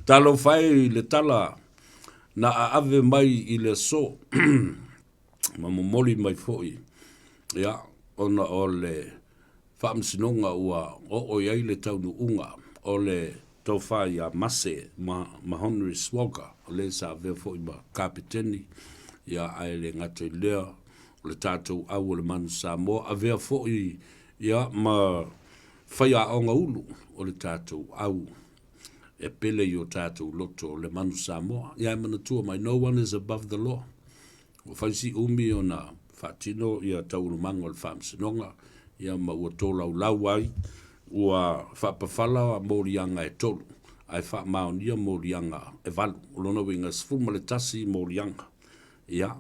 talo fai le tala na ave mai i le so ma momoli mai foi ia ona o le whaamsinonga ua o iai le taunu unga o le tau whai a mase ma Henry Swoga o le sa avea foi ma kapeteni ia ai le ngato i lea o le tātou au o le Manu Samoa avea foi ia ma whai a onga ulu o le tātou au e pele i o tātou loto o le Manu Samoa ia e manatua mai no one is above the law o whaisi umi o na whatino ia taurumanga o le whaamsinonga ia ma ua tō lau ai ua whapawhala a molianga e tolu ai Faamaonia molianga e valu o lona winga sfuma le tasi molianga ia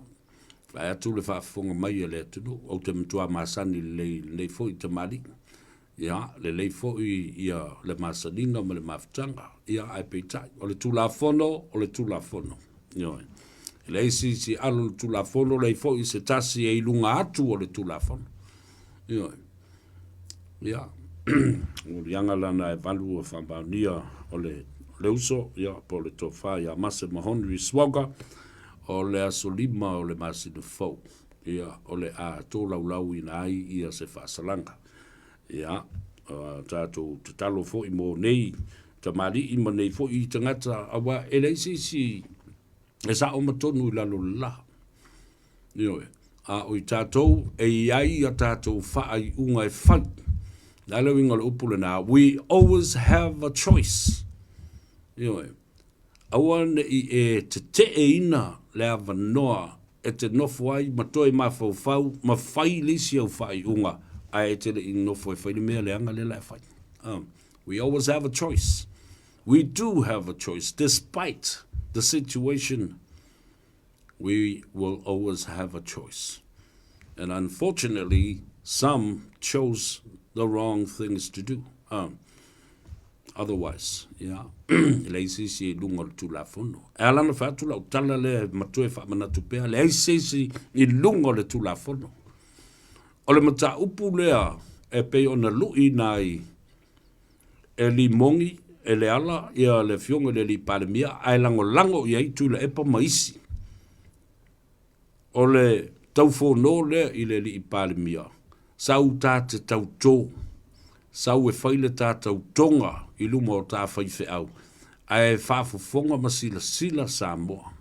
ai atu le whaafonga mai e le atunu o te mtua masani le fo i te mali ia le fo i ia le masaninga ma le mafutanga ia ai peitai o le tula fono ia le isi alo le tula fono le fo i se tasi e ilunga atu o le tula fono ia o lianga lana e valu o Faamaonia o le uso ia po le tofa ia mase mahonri swoga o le asolima o le masinu fou ia o le a tō laulau ina ai ia se whaasalanga ia tātou te talo fo i mō nei ta mari i mo nei fo i tangata awa e leisi e sa o matonu i lalo la ia a o i tātou e iai a tātou whaai unga e whai nalo inga le upule na we always have a choice ia awane i e te ina le avanoa e te nofo ai matoi mafau ma whai lisi au whai unga ai te le nofo e whai mea le anga le lai whai we always have a choice we do have a choice despite the situation we will always have a choice and unfortunately some chose the wrong things to do otherwise yeah leisi si lunga tu la fono ala na fa tu la tala le matue fa mana tu pe leisi si I lunga le tu la fono o le mata upu lea e pe ona lui nai e li mongi e le ala ia le fionga le li palemia ai lango ia I tu le epa maisi o le tau fono le I le li palemia sau tā te tau tō sau e whaile tā tau tonga I luma o tā whaife au ai whaafofonga masila Samoa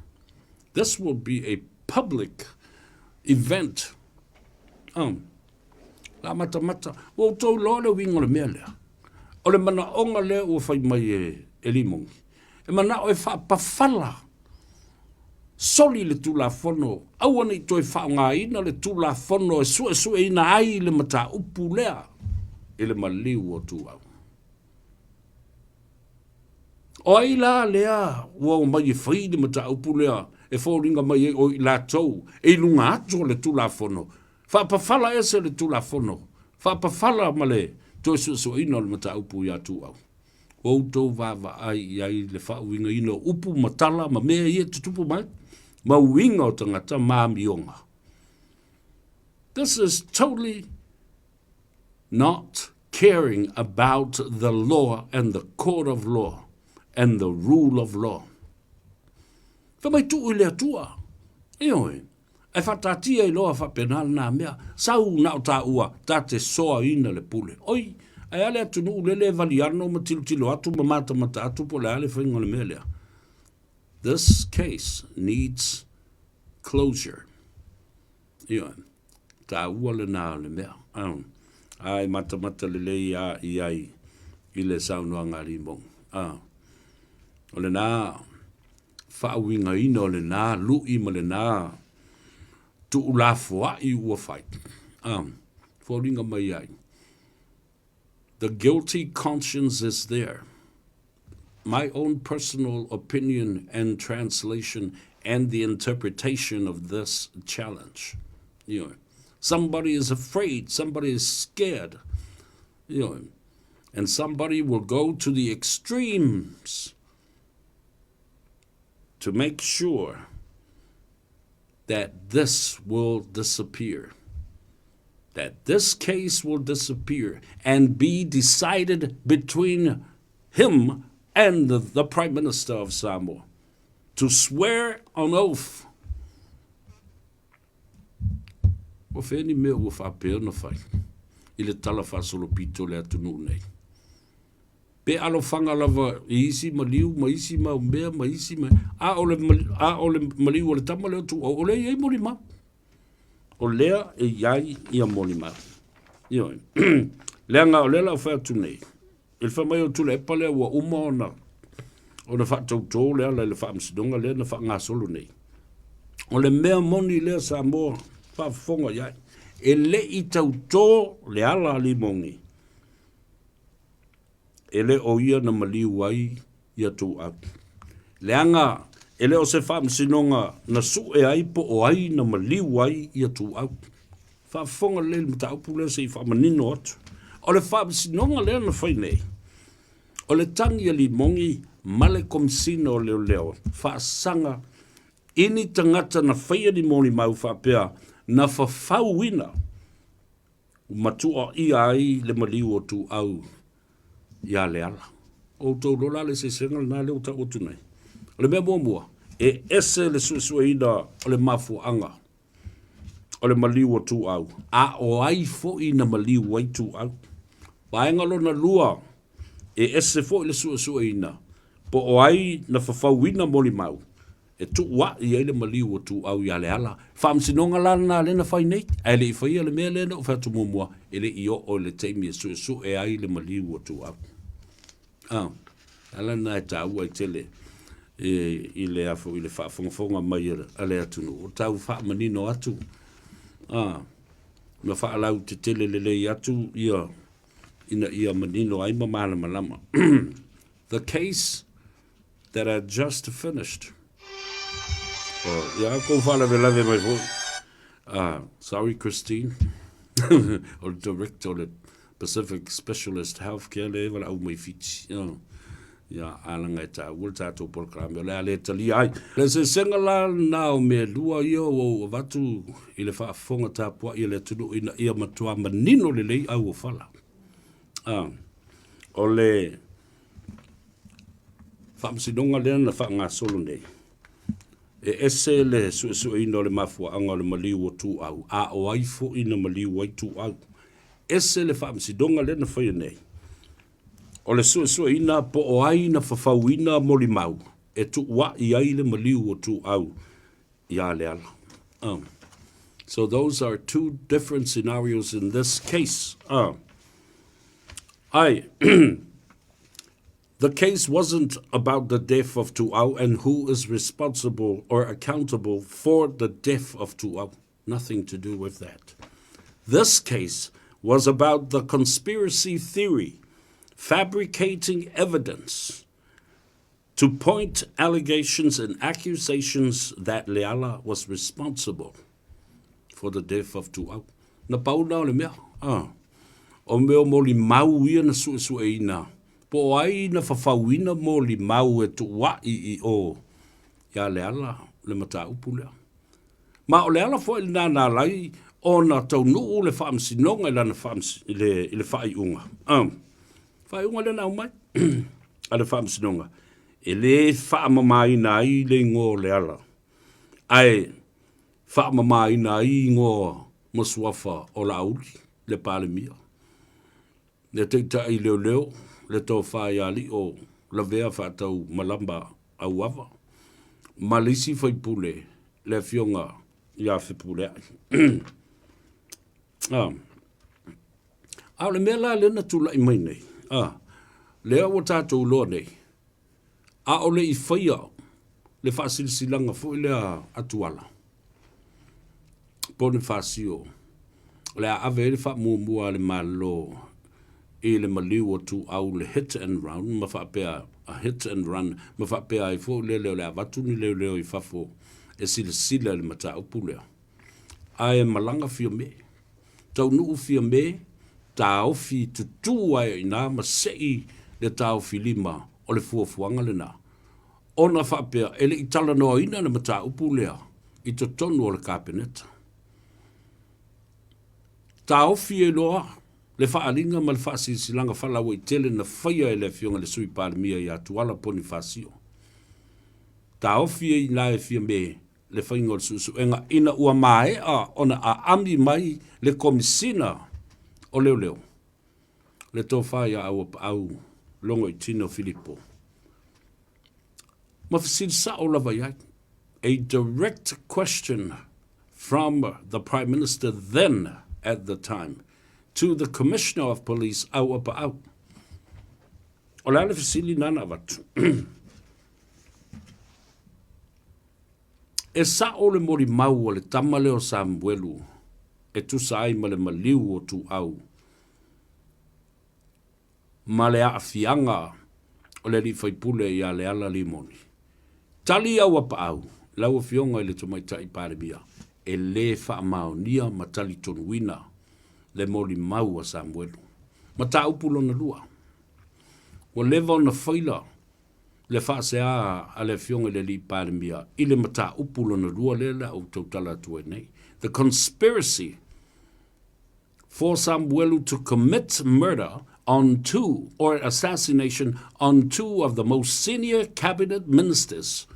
this will be a public event la mata o tau loa winga le mea lea o le mana onga lea ua whai mai e limongi e mana o e whaapawhala soli le tula fono awana I toi whaonga ina le tula fono e sue ina ai le mata upu lea e le maliu o tu au o ai la lea ua o mai e whai le mata upu lea e whauringa mai e o I la tau e lunga atu le tula fono whaapawhala ese le tula fono whaapawhala ma le toi sue ina le mata upu ia tu au o tau vava ai le whauinga ina upu matala ma mea ia tutupu mai ma winga o tangata māmionga. This is totally not caring about the law and the court of law and the rule of law. Whamai tu I lea tua. Eoi, e whatatia I loa whapenal nā mea, sau nao tā ua, tā te soa ina le pule. Oi, ai ale atu nuu lele valiano ma tilo atu ma mata atu po le ale whainga le mea lea. This case needs closure. Ia, tā ua le nā le mea. Ai mata le lei a I le saunua ngari mong. O le nā whaawinga ina o le nā lui ma le nā tu ulafua I ua whai. Whaoringa mai ai. The guilty conscience is there. My own personal opinion and translation and the interpretation of this challenge. You know, somebody is afraid, somebody is scared, you know, and somebody will go to the extremes to make sure that this will disappear, that this case will disappear and be decided between him and the Prime Minister of Samoa to swear on oath. O feni me ua whapea na whai. I le tala whasolopito le atunu nei. Pe alo whanga lava I isi ma liu, ma isi ma umbea, ma isi ma... A ole maliu ole tama leo tu, o lea iai moli mau. O lea e iai ia moli mau. Io, lea ngā o lea lau whai atu nei. Il wha mai o tu le epa lea ua uma ona. O na wha tautō lea le wha amsidonga lea na wha ngā solo nei. O le mea moni lea Samoa, wha whonga iai. E le I tautō le ala li mongi. Ele o ia na maliu ai ia tu au. Leanga, ele o se whaamsinonga na su e ai po o ai na maliu ai ia tu au. Whaafonga le mta upu lea se I whaamanino atu. O le whaamsinonga lea na whai nei. O le tangi ali mongi male komsina o leo leo. Whaasanga ini tangata na whaia ni moni mau whaapea na whawhauina. Matua ia ai le maliu o tu au. Ia le ala. O tau lola le se senga na leo ta otu nei. O le mea mua. E ese le suesue ina o le mafuanga. O le maliu o tu au. A o ai fo ina maliu ai tu au. Paenga lo na lua. E ese fo le suesue ina. Po o ai na whawhauina moli mau. E tu wa I le maliu o tu au ia le ala. Whaamsinonga lana le na whai nei. Ai le I whaia le mea le na o whatu mua. E le I o le teimi e suesue e ai le maliu o tu au. Ala na e tau ai tele I le afo I le whaafongafonga mai ale atunu. O tau whaamanino atu. Na whaalau te tele lelei atu ia manino ai mamala malama. The case that I just finished. Ia ko whala velave mai fo. Sorry Christine. Or director of the Pacific Specialist Healthcare level au mai fiti. Ya alanga e ta ulta to program le ale tali ai. Le se senga la na o me lua yo o vatu I le fa fonga ta po I le tulu ina ia matua manino le lei au o fala. O le whaamsinonga lea na wha ngā solo nei. E ese le su ino le mafua anga le maliu o tu au. A o aifo ina maliu ai tu au. Ese le whaamsidonga lea na whaia nei. O le su ina po o ai na whawhauina moli mau. E tu wa I ai le maliu o tu au. Ia le ala. So those are two different scenarios in this case. The case wasn't about the death of Tuau and who is responsible or accountable for the death of Tuau. Nothing to do with that. This case was about the conspiracy theory, fabricating evidence to point allegations and accusations that Leala was responsible for the death of Tuau. Na pauna le mea. O meo moli mau ia na suesueina. Po ai na whawhauina moli mau e tu wai I o. Ia Leala le mata upu lea. Ma o Leala fo ili nana lai o na tau nuu le whaamsinonga ila na le whaiunga. Whaiunga le nau mai. A le whaamsinonga. E le whaamamaina ai le ngō Leala. Ai whaamamaina ai ngō masuafa o la auli le palemia. Le teitai leo leo. Le tō whai ali o la vea whātau malamba au awa. Malisi whaipule le fionga ia whipule ai. Au le mea la lena tula I mai nei. Lea o tātou loa nei. A o le I whaia le whasilsilanga fo I lea atuala. Pone whasio. Le a ave le whamuamua le malo. I le maliu o tu au le hit and run, ma whapea a hit and run, ma whapea I fo leo le avatu ni leo I whafo, e sila le mata upu leo. Ai malanga fia me, tau nuu fia me, ta ofi tutu ai ina ma sei le ta ofi lima o le fuafuanga le na. Ona whapea, ele I tala noa ina le mata upu leo, I to tonu o le kapeneta. Ta ofi e loa, le faalinga ma le faasisilanga falaua i tele na faia e le afioga le sui palemia iā tuala Ponifasio. Taofi e ina e fia me le whainga o le susuenga ina ua maea ona a ami mai le komisina o leo leo. Le tō whai a au longo i tino Filipo. Mawhisil sa o lava iai. A direct question from the Prime Minister then at the time to the Commissioner of Police au apa au. O le ale fisili nana watu. E sa o le mori mau o le tamale o Samuelu, e tu sa ai ma le maliu o tu au. Ma le aafianga o le li faipule i a le ala limoni. Tali au apa au, lau fionga i le tumaita i parebia, e le Faamaonia ma tali tonuina le mori mau o Samuelu. Ma ta upulo na lua. O leva o na faila, le faasea a le fionga le li palemia i le mata upulo na rua lela o tautala tue nei. The conspiracy for Samuelu to commit murder on two, or assassination on two of the most senior cabinet ministers,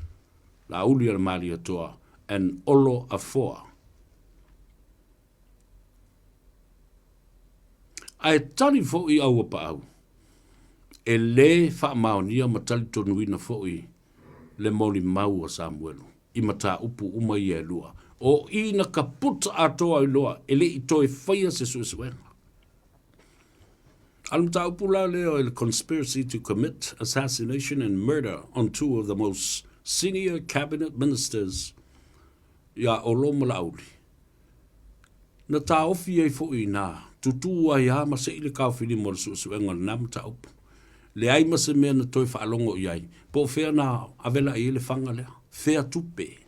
la ulia Leiataua and Olo Afoa. Ai tali fo i au apa au. E le Faamaonia matali tonuina fo'i le moli mau o Samuelu. I mata upu uma i e lua. O ina ka puta atoa i loa, e le i toe whaia se suesuenga. Al mata upu la leo e le conspiracy to commit assassination and murder on two of the most senior cabinet ministers ia Olomo Lauli. Na ta ofi e fo'i na, tutua ia ma se ile kau fili mo le suesuenga na mata upu. Le ai mase mea na toi whaalongo iai. Po whea na avela i le whanga lea. Whea tupe.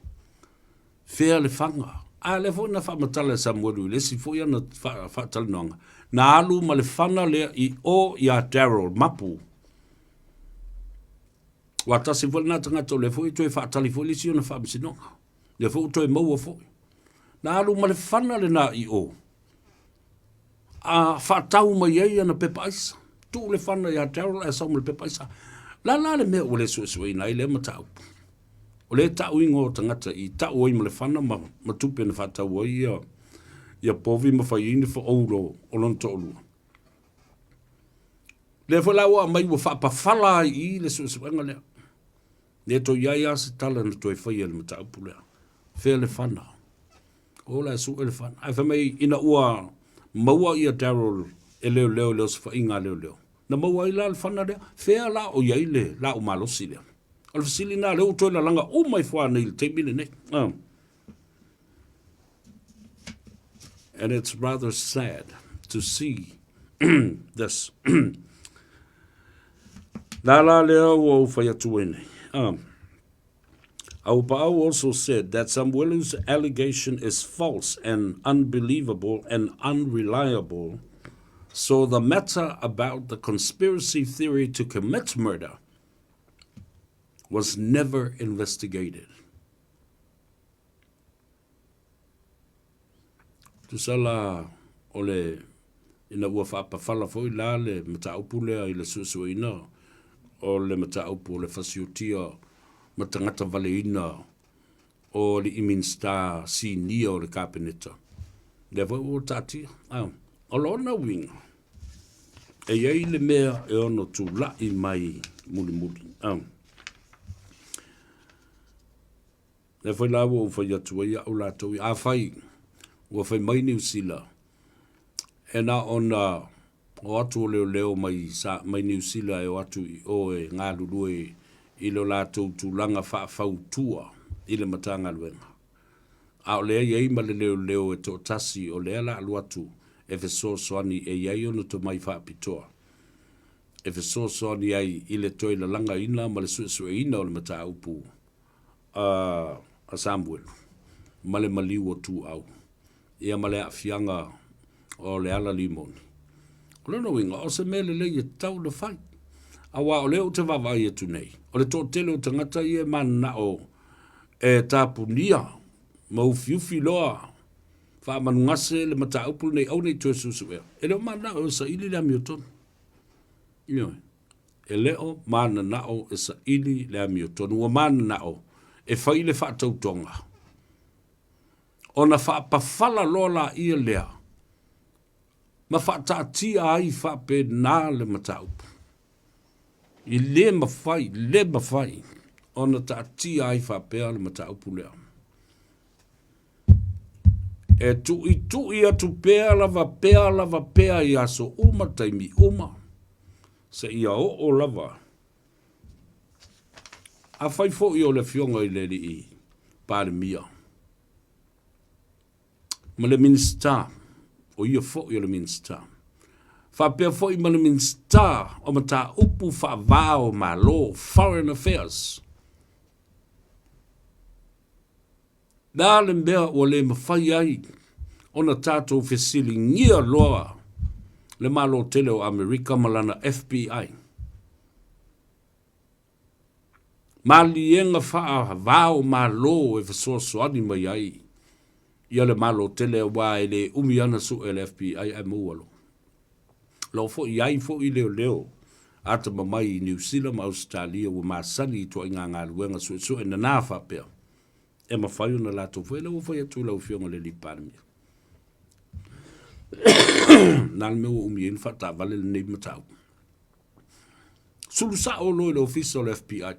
Whea le whanga. A le fo na whaamatala Samuelu. Le si fo ia na whaatala noanga. Na alu ma le whana lea i o ia Daryl Mapu. Watasi fo na tangata le fo i toi whaatali fo le si o na whaamisinonga. Le fo toi maua fo. Na alu ma le whana le na i o. A whaatau ma iei na pepa aisa. Tu le whana ia Daryl e saumule pepa isa. La le mea o le suesue na i le matau. O le tau ingo tangata i tau oi ma le whana ma tupe na whatau oi ia povi ma whaiini wha oulo o lonto olua. Le whalaua mai wa whapawhala i le suesue nga lea. Le to iai ase tala na toi whaia le matau pulea. Whea le whana. O la su e le whana. Ai whamei ina ua maua ia Daryl e leo se whainga leo. Na maua i la le whana rea, whea la o iai le, la o malosi lea. Al fasili na leo toi la langa o mai whaa nei le teimile nei. And it's rather sad to see this. La leo o whaiatu nei. Aupa'au also said that Samuelu's allegation is false and unbelievable and unreliable. So the matter about the conspiracy theory to commit murder was never investigated. Tusala ole ina ua whaapawhala foi la le mataupu lea i le susuina o le mataupu le fasiotia matangata valeina o le iminsta sinia o le kapeneta. Le voi o tati. O lona winga. E iei le mea e ono tu lai mai muli. Le foi lawa o fai atua ia o lato i a fai. Ua fai mai New Zealand. E na ona o atu o leo mai New Zealand e o atu o e ngā lulue i lo lato tu langa whaafautua i le matanga luenga. A o lea iei ma le leo e to tasi o lea la aluatu. E fe soani e iai ono to mai whaapitoa. E fe soani ai i le toi la langa ina ma le suesue ina o le mata upu a Samuelu. Ma le maliu o tu au. Ia ma le afianga o le ala limoni. O le winga, o se mele le i tau le fai. A wa o leo te vavai e tu nei. O le tō tele o tangata i e mana o e tapunia. Ma ufiufi loa. Whaamanungase le mata upu nei au nei tue susu ea. E leo mana o sa ili lea miotonu. Ioi. E leo mana nao e sa ili lea miotonu. Ua mana nao e whaile whaatautonga. Ona whaapawhala lola ia lea. Ma whaatatia ai whaape nā le mata upu. I le mawhai. Ona taatia ai whaapea le mata upu lea. E tu i atu pea lava pea i aso uma taimi uma. Se ia o lava. A whai fo i o le fionga i le i pāre mia. Ma le minsta, o ia fo i o le minsta. Whapea fo i ma le minsta o mata upu whaavao ma lo foreign affairs. Nā le mea o le mawhai ai, ona tātou fesili ngia loa le malo tele o Amerika malana FBI. Malienga wha vao malo e fasoasoani mai ai. Ia le malo tele wa e le umiana su e le FBI ai mualo. Lo fo i ai fo i leo. Ata mamai i New Zealand ma Australia wa masani i toa inga ngā luenga su e na nāwha pia. E mawhai una lato fo e lau fo i atu lau fionga le li pārmia. Nal meu umien fata vale le nei matau. Sulu sa o lo le official FBI.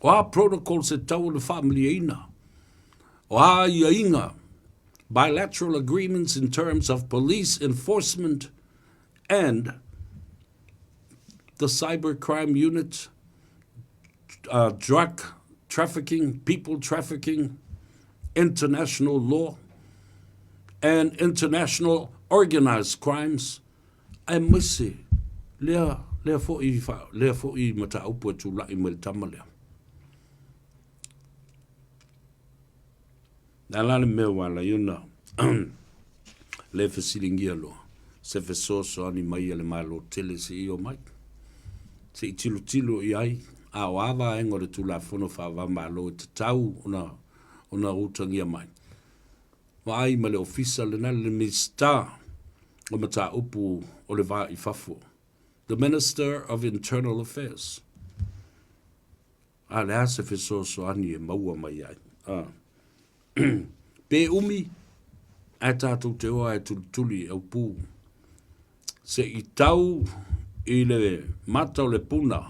O a protocol se tau le family ina. O a ia inga. Bilateral agreements in terms of police enforcement and the cybercrime unit, drug trafficking, people trafficking, international law, and international organized crimes. Ai mese lea fo i mata upu tu la i mele tamalea. Nala le mea wala yuna le fesilingia lo se fesoso ani mai le malo tele se i o mai. Se i tilo i ai a o ava engore tu la fono fa va malo te tau ona utangia mai. Wa ai ma le ofisa le nale le mista o mata upu o le va i fafo. The Minister of Internal Affairs. A le ase fesoso ani e maua mai ai. Pe umi a tātou te oa e tuli au pū. Se i tau i le mata o le puna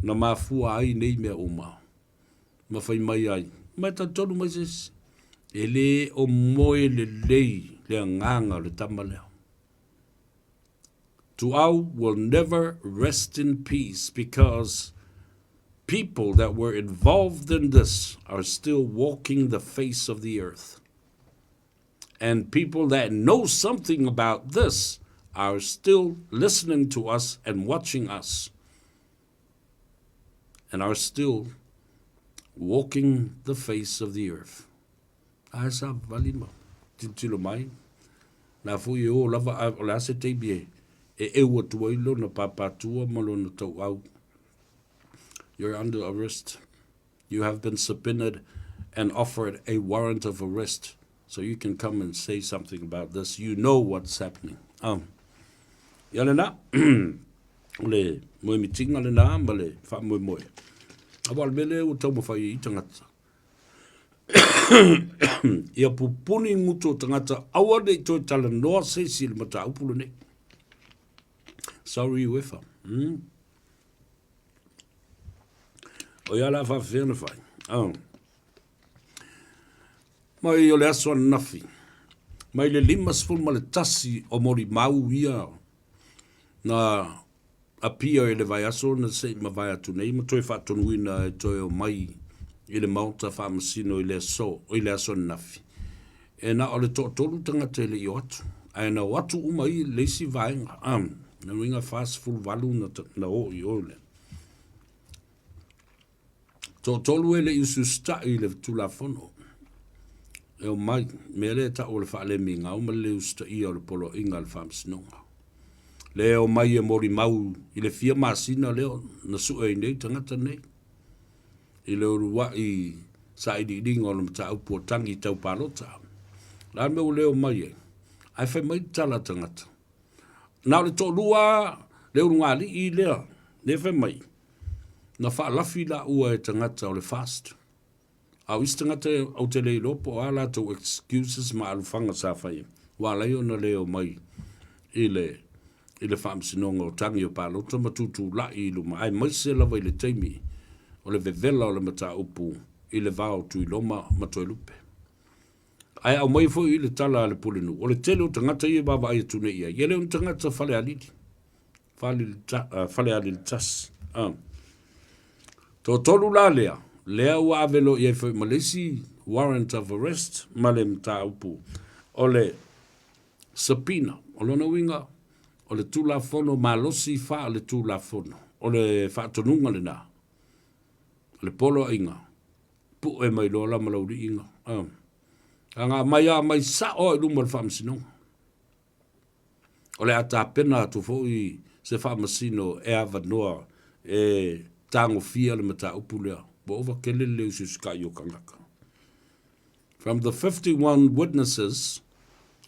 na mafua ai nei mea uma. Mawhai mai ai. Mai ta tonu mai sesi. E le o moe le lei le nganga le tamalea. Tuau will never rest in peace because people that were involved in this are still walking the face of the earth. And people that know something about this are still listening to us and watching us. And are still walking the face of the earth. Asa valima. Tilo mai. Na fui o lava o la se te bie. E ua tuailo na papatua malo na tau au. You're under arrest. You have been subpoenaed and offered a warrant of arrest. So you can come and say something about this. You know what's happening. Yale na. Le moe mitinga le na ma le wha moe. Awal mele o tau mawhai I tangata. Ia pupuni nguto tangata awa nei toi tala noa se si le mata upulu nei. Sorry wefa. O ia la wha whiana whai. Mai o le aso nafi. Mai le limas ful ma le tasi o mori mau ia. Na apia e le vai aso na se ma vai atu nei. Ma toi whatonuina e toi o mai I le mauta whaamasino I le aso nafi. E na o le tolu tangata I le I atu. Ai na watu umai leisi vaenga. Na ringa fast full valu na o I ole. Tolu e le isu sta I le tulafono. E o mai, me le ta o le whaale minga o ma le usta I o le polo inga le whaamsinonga. Le o mai e mori mau I le fia masina leo na sua I nei tangata nei. I le urua I sa I di ringa o le mata upo tangi tau palota. La me o leo mai e. Ai whai mai tala tangata. Nā le tō lua, leo runga li I lea, le whai mai. Na wha lafi la ua e tangata o le fast. Au isi tangata au te lei lopo, a la tau excuses ma alufanga sa whai. Wa leo na leo mai I le whaamsinonga o tangi o pālo, ta matutu la I luma. Ai mai se lawa I le teimi, o le vevela o le mata upu, I le vao tui loma matoi lupe. Ai au mai fo I le tala le pulinu. O le tele o tangata I baba ai tune ia. Ia leo tangata fale alidi. Fale alidi tas. Tō tolu la lea. Lea ua avelo ia fo malesi warrant of arrest. Male mta upu. O le subpoena. O lona winga. O le tula fono malosi fa le tula fono. O le fa tonunga le na. O le polo inga. Pu e mai lola malauri inga. Anga mai sa o I luma le whaamsino. O le ata pena tu fo I se whaamasino e avanoa e tango fia le mata upulea. Bo ova kele leo si skai o kangaka. From the 51 witnesses,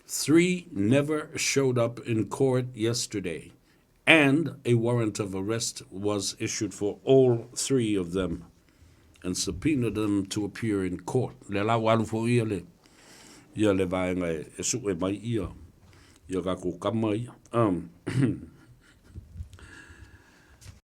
3 never showed up in court yesterday, and a warrant of arrest was issued for all 3 of them and subpoenaed them to appear in court. Le la walu fo ia le vaenga e su e mai ia. Ia kako kama ia.